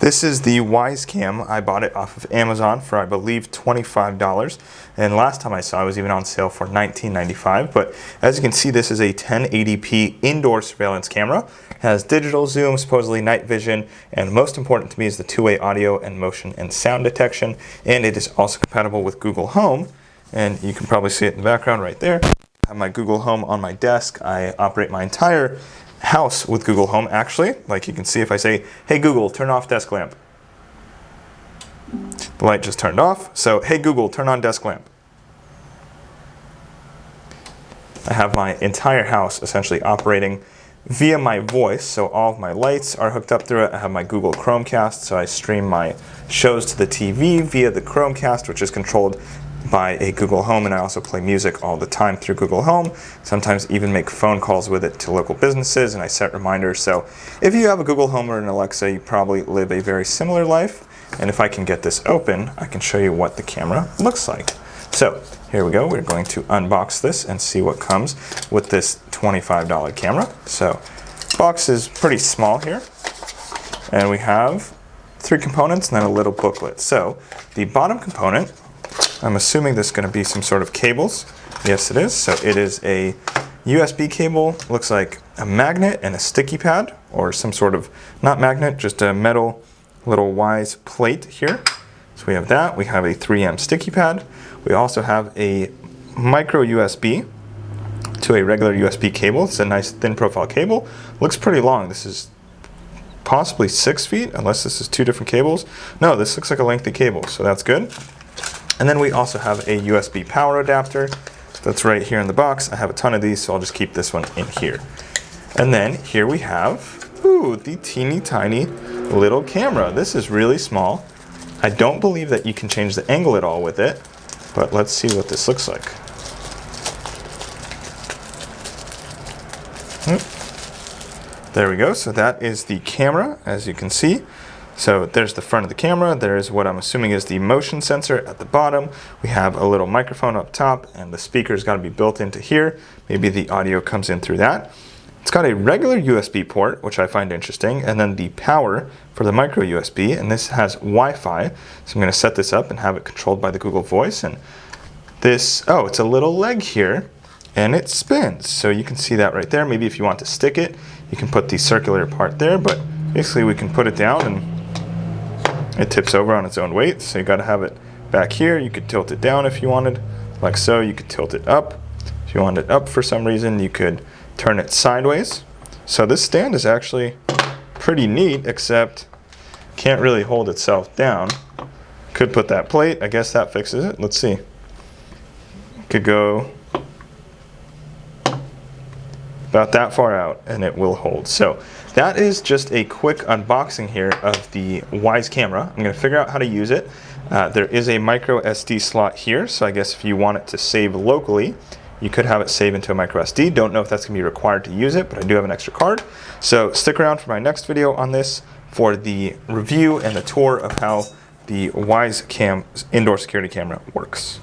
This is the Wyze Cam. I bought it off of Amazon for, I believe, $25. And last time I saw it was even on sale for $19.95. But as you can see, this is a 1080p indoor surveillance camera. It has digital zoom, supposedly night vision, and most important to me is the two-way audio and motion and sound detection. And it is also compatible with Google Home. And you can probably see it in the background right there. I have my Google Home on my desk. I operate my entire house with Google Home, actually. Like you can see, if I say, hey Google, turn off desk lamp, the light just turned off. So, hey Google, turn on desk lamp. I have my entire house essentially operating via my voice, so all of my lights are hooked up through it. I have my Google Chromecast, so I stream my shows to the TV via the Chromecast, which is controlled by a Google Home, and I also play music all the time through Google Home, sometimes even make phone calls with it to local businesses, and I set reminders. So if you have a Google Home or an Alexa, you probably live a very similar life. And if I can get this open, I can show you what the camera looks like. So here we go. We're going to unbox this and see what comes with this $25 camera. So box is pretty small here, and we have 3 components and then a little booklet. So the bottom component, I'm assuming this is going to be some sort of cables. Yes, it is. So it is a USB cable, looks like a magnet and a sticky pad, or some sort of, not magnet, just a metal little Wyze plate here. So we have that. We have a 3M sticky pad. We also have a micro USB to a regular USB cable. It's a nice thin profile cable. Looks pretty long. This is possibly 6 feet, unless this is 2 different cables. No, this looks like a lengthy cable, so that's good. And then we also have a USB power adapter that's right here in the box. I have a ton of these, so I'll just keep this one in here. And then here we have, the teeny tiny little camera. This is really small. I don't believe that you can change the angle at all with it, but let's see what this looks like. There we go. So that is the camera, as you can see. So there's the front of the camera, there's what I'm assuming is the motion sensor at the bottom. We have a little microphone up top, and the speaker's got to be built into here. Maybe the audio comes in through that. It's got a regular USB port, which I find interesting, and then the power for the micro USB, and this has Wi-Fi. So I'm going to set this up and have it controlled by the Google Voice. And this, it's a little leg here, and it spins. So you can see that right there. Maybe if you want to stick it, you can put the circular part there, but basically we can put it down and it tips over on its own weight, so you got to have it back here. You could tilt it down if you wanted, like so. You could tilt it up. If you want it up for some reason, you could turn it sideways. So this stand is actually pretty neat, except can't really hold itself down. Could put that plate. I guess that fixes it. Let's see. Could go about that far out and it will hold. So that is just a quick unboxing here of the Wyze camera. I'm going to figure out how to use it. There is a micro SD slot here, so I guess if you want it to save locally, you could have it save into a micro SD. Don't know if that's going to be required to use it, but I do have an extra card. So stick around for my next video on this for the review and the tour of how the Wyze Cam indoor security camera works.